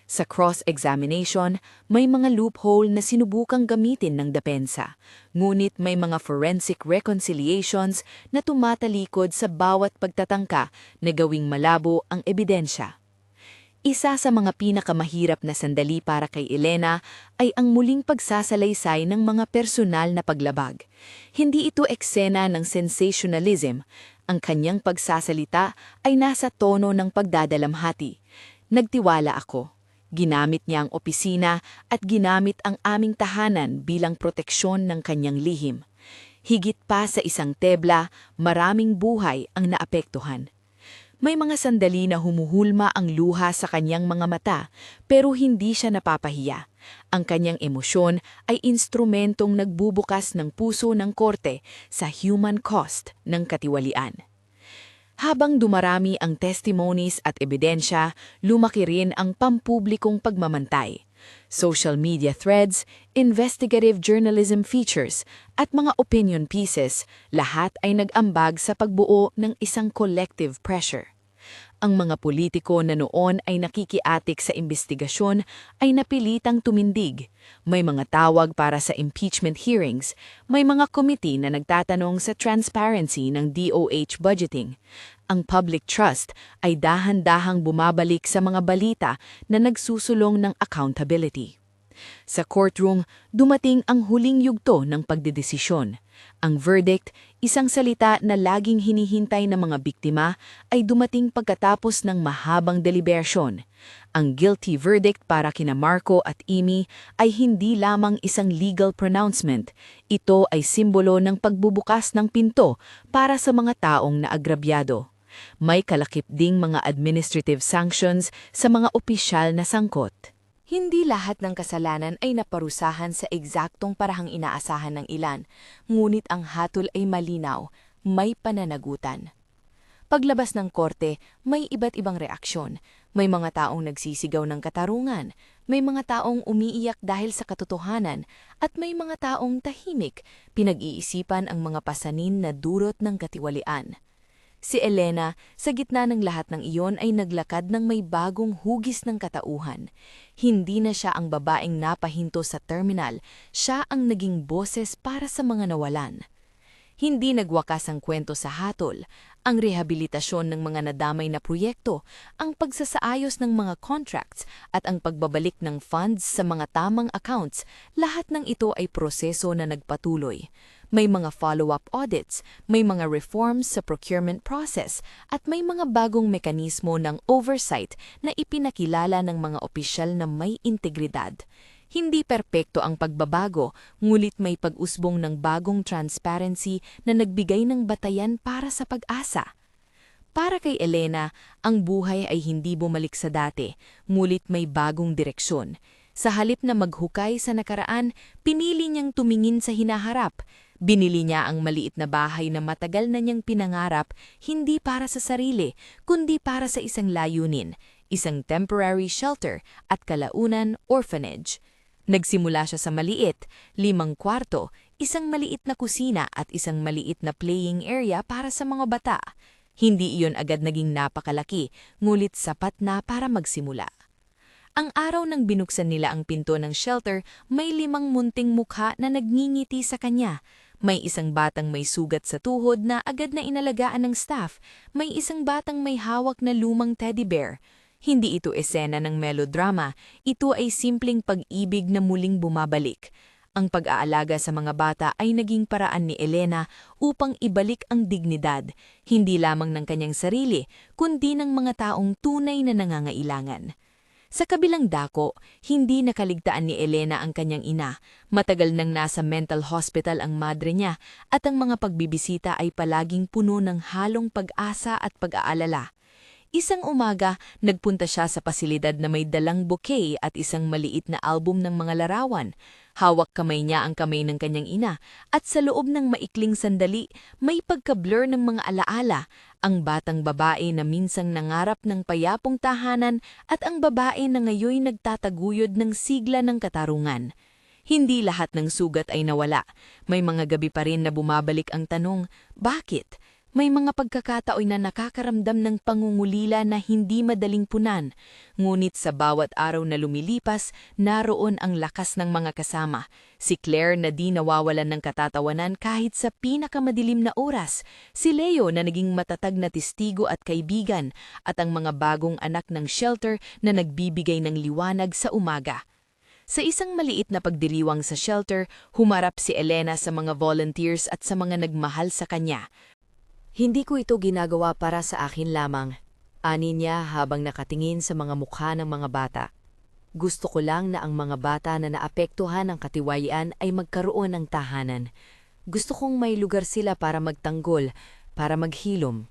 Sa cross-examination, may mga loophole na sinubukang gamitin ng depensa, ngunit may mga forensic reconciliations na tumatalikod sa bawat pagtatangka na gawing malabo ang ebidensya. Isa sa mga pinakamahirap na sandali para kay Elena ay ang muling pagsasalaysay ng mga personal na paglabag. Hindi ito eksena ng sensationalism. Ang kanyang pagsasalita ay nasa tono ng pagdadalamhati. Nagtiwala ako. Ginamit niya ang opisina at ginamit ang aming tahanan bilang proteksyon ng kanyang lihim. Higit pa sa isang tebla, maraming buhay ang naapektuhan. May mga sandali na humuhulma ang luha sa kanyang mga mata, pero hindi siya napapahiya. Ang kanyang emosyon ay instrumentong nagbubukas ng puso ng korte sa human cost ng katiwalian. Habang dumarami ang testimonies at ebidensya, lumaki rin ang pampublikong pagmamantay. Social media threads, investigative journalism features, at mga opinion pieces, lahat ay nag-ambag sa pagbuo ng isang collective pressure. Ang mga politiko na noon ay nakikiatik sa investigasyon ay napilitang tumindig. May mga tawag para sa impeachment hearings, may mga committee na nagtatanong sa transparency ng DOH budgeting. Ang public trust ay dahan-dahang bumabalik sa mga balita na nagsusulong ng accountability. Sa courtroom, dumating ang huling yugto ng pagdedesisyon. Ang verdict, isang salita na laging hinihintay ng mga biktima, ay dumating pagkatapos ng mahabang deliberasyon. Ang guilty verdict para kina Marco at Amy ay hindi lamang isang legal pronouncement. Ito ay simbolo ng pagbubukas ng pinto para sa mga taong naagrabyado. May kalakip ding mga administrative sanctions sa mga opisyal na sangkot. Hindi lahat ng kasalanan ay naparusahan sa eksaktong parahang inaasahan ng ilan, ngunit ang hatol ay malinaw, may pananagutan. Paglabas ng korte, may iba't ibang reaksyon. May mga taong nagsisigaw ng katarungan, may mga taong umiiyak dahil sa katotohanan, at may mga taong tahimik, pinag-iisipan ang mga pasanin na dulot ng katiwalian. Si Elena, sa gitna ng lahat ng iyon ay naglakad ng may bagong hugis ng katauhan. Hindi na siya ang babaeng napahinto sa terminal, siya ang naging boses para sa mga nawalan. Hindi nagwakas ang kwento sa hatol, ang rehabilitasyon ng mga nadamay na proyekto, ang pagsasaayos ng mga contracts at ang pagbabalik ng funds sa mga tamang accounts, lahat ng ito ay proseso na nagpatuloy. May mga follow-up audits, may mga reforms sa procurement process, at may mga bagong mekanismo ng oversight na ipinakilala ng mga opisyal na may integridad. Hindi perpekto ang pagbabago, ngulit may pag-usbong ng bagong transparency na nagbigay ng batayan para sa pag-asa. Para kay Elena, ang buhay ay hindi bumalik sa dati, ngulit may bagong direksyon. Sa halip na maghukay sa nakaraan, pinili niyang tumingin sa hinaharap. Binili niya ang maliit na bahay na matagal na niyang pinangarap, hindi para sa sarili, kundi para sa isang layunin, isang temporary shelter at kalaunan orphanage. Nagsimula siya sa maliit, 5 kwarto, isang maliit na kusina at isang maliit na playing area para sa mga bata. Hindi iyon agad naging napakalaki, ngulit sapat na para magsimula. Ang araw nang binuksan nila ang pinto ng shelter, may 5 munting mukha na nagngingiti sa kanya. May isang batang may sugat sa tuhod na agad na inalagaan ng staff. May isang batang may hawak na lumang teddy bear. Hindi ito esena ng melodrama, ito ay simpleng pag-ibig na muling bumabalik. Ang pag-aalaga sa mga bata ay naging paraan ni Elena upang ibalik ang dignidad, hindi lamang ng kanyang sarili, kundi ng mga taong tunay na nangangailangan. Sa kabilang dako, hindi nakaligtaan ni Elena ang kanyang ina. Matagal nang nasa mental hospital ang madre niya at ang mga pagbibisita ay palaging puno ng halong pag-asa at pag-aalala. Isang umaga, nagpunta siya sa pasilidad na may dalang bouquet at isang maliit na album ng mga larawan. Hawak kamay niya ang kamay ng kanyang ina at sa loob ng maikling sandali, may pagka-blur ng mga alaala. Ang batang babae na minsang nangarap ng payapong tahanan at ang babae na ngayoy nagtataguyod ng sigla ng katarungan. Hindi lahat ng sugat ay nawala. May mga gabi pa rin na bumabalik ang tanong, bakit? May mga pagkakataon na nakakaramdam ng pangungulila na hindi madaling punan. Ngunit sa bawat araw na lumilipas, naroon ang lakas ng mga kasama. Si Claire na di nawawalan ng katatawanan kahit sa pinakamadilim na oras. Si Leo na naging matatag na testigo at kaibigan. At ang mga bagong anak ng shelter na nagbibigay ng liwanag sa umaga. Sa isang maliit na pagdiriwang sa shelter, humarap si Elena sa mga volunteers at sa mga nagmahal sa kanya. Hindi ko ito ginagawa para sa akin lamang, ani niya habang nakatingin sa mga mukha ng mga bata. Gusto ko lang na ang mga bata na naapektuhan ng katiwayan ay magkaroon ng tahanan. Gusto kong may lugar sila para magtanggol, para maghilom.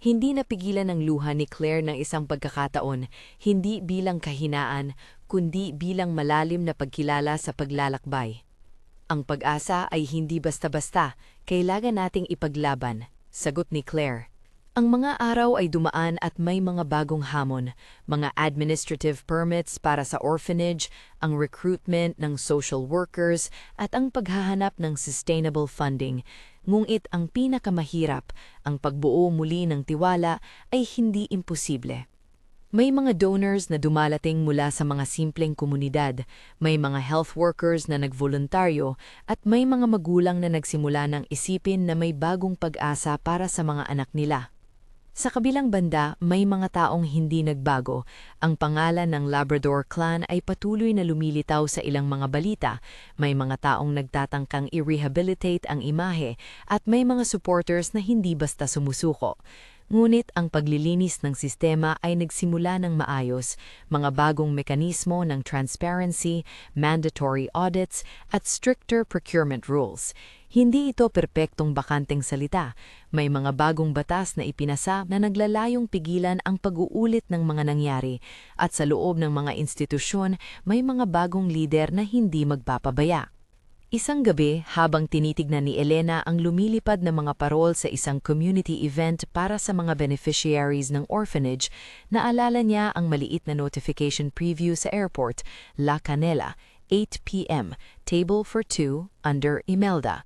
Hindi napigilan ng luha ni Claire ng isang pagkakataon, hindi bilang kahinaan, kundi bilang malalim na pagkilala sa paglalakbay. Ang pag-asa ay hindi basta-basta, kailangan nating ipaglaban. Sagot ni Claire. Ang mga araw ay dumaan at may mga bagong hamon, mga administrative permits para sa orphanage, ang recruitment ng social workers at ang paghahanap ng sustainable funding. Ngunit ang pinakamahirap, ang pagbuo muli ng tiwala ay hindi imposible. May mga donors na dumalating mula sa mga simpleng komunidad, may mga health workers na nagvoluntaryo, at may mga magulang na nagsimula ng isipin na may bagong pag-asa para sa mga anak nila. Sa kabilang banda, may mga taong hindi nagbago. Ang pangalan ng Labrador Clan ay patuloy na lumilitaw sa ilang mga balita. May mga taong nagtatangkang i-rehabilitate ang imahe at may mga supporters na hindi basta sumusuko. Ngunit ang paglilinis ng sistema ay nagsimula ng maayos, mga bagong mekanismo ng transparency, mandatory audits, at stricter procurement rules. Hindi ito perpektong bakanteng salita. May mga bagong batas na ipinasa na naglalayong pigilan ang pag-uulit ng mga nangyari, at sa loob ng mga institusyon may mga bagong lider na hindi magpapabaya. Isang gabi, habang tinitignan ni Elena ang lumilipad na mga parol sa isang community event para sa mga beneficiaries ng orphanage, naalala niya ang maliit na notification preview sa airport, La Canela, 8 p.m., table for 2, under Imelda.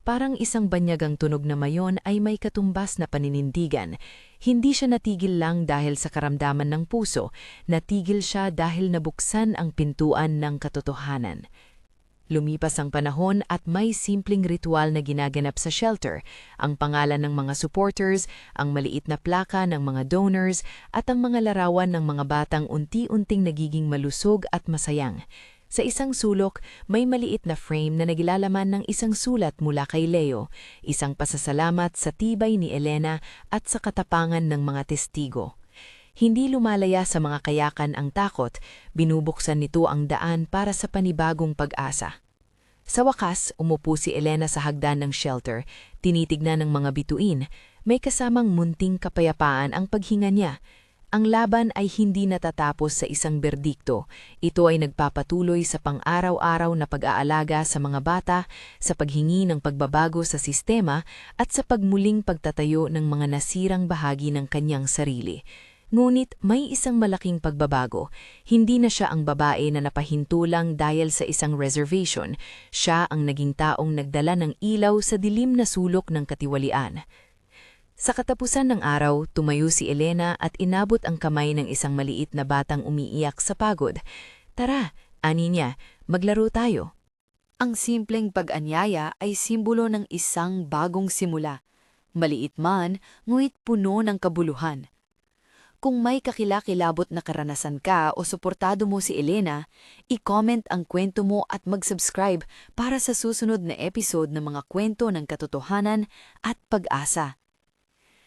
Parang isang banyagang tunog na mayon ay may katumbas na paninindigan. Hindi siya natigil lang dahil sa karamdaman ng puso, natigil siya dahil nabuksan ang pintuan ng katotohanan. Lumipas ang panahon at may simpleng ritual na ginaganap sa shelter, ang pangalan ng mga supporters, ang maliit na plaka ng mga donors, at ang mga larawan ng mga batang unti-unting nagiging malusog at masayang. Sa isang sulok, may maliit na frame na nagilalaman ng isang sulat mula kay Leo, isang pasasalamat sa tibay ni Elena at sa katapangan ng mga testigo. Hindi lumalaya sa mga kayakan ang takot, binubuksan nito ang daan para sa panibagong pag-asa. Sa wakas, umupo si Elena sa hagdan ng shelter, tinitignan ng mga bituin, may kasamang munting kapayapaan ang paghinga niya. Ang laban ay hindi natatapos sa isang berdikto. Ito ay nagpapatuloy sa pang-araw-araw na pag-aalaga sa mga bata, sa paghingi ng pagbabago sa sistema, at sa pagmuling pagtatayo ng mga nasirang bahagi ng kanyang sarili. Ngunit may isang malaking pagbabago. Hindi na siya ang babae na napahinto lang dahil sa isang reservation. Siya ang naging taong nagdala ng ilaw sa dilim na sulok ng katiwalian. Sa katapusan ng araw, tumayo si Elena at inabot ang kamay ng isang maliit na batang umiiyak sa pagod. "Tara," ani niya, "maglaro tayo." Ang simpleng pag-anyaya ay simbolo ng isang bagong simula. Maliit man, ngunit puno ng kabuluhan. Kung may kakilakilabot na karanasan ka o suportado mo si Elena, i-comment ang kwento mo at mag-subscribe para sa susunod na episode ng mga kwento ng katotohanan at pag-asa.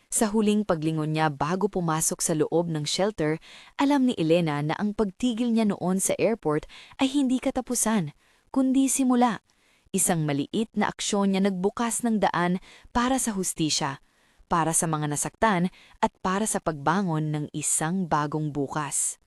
Sa huling paglingon niya bago pumasok sa loob ng shelter, alam ni Elena na ang pagtigil niya noon sa airport ay hindi katapusan, kundi simula. Isang maliit na aksyon niya nagbukas ng daan para sa hustisya, para sa mga nasaktan at para sa pagbangon ng isang bagong bukas.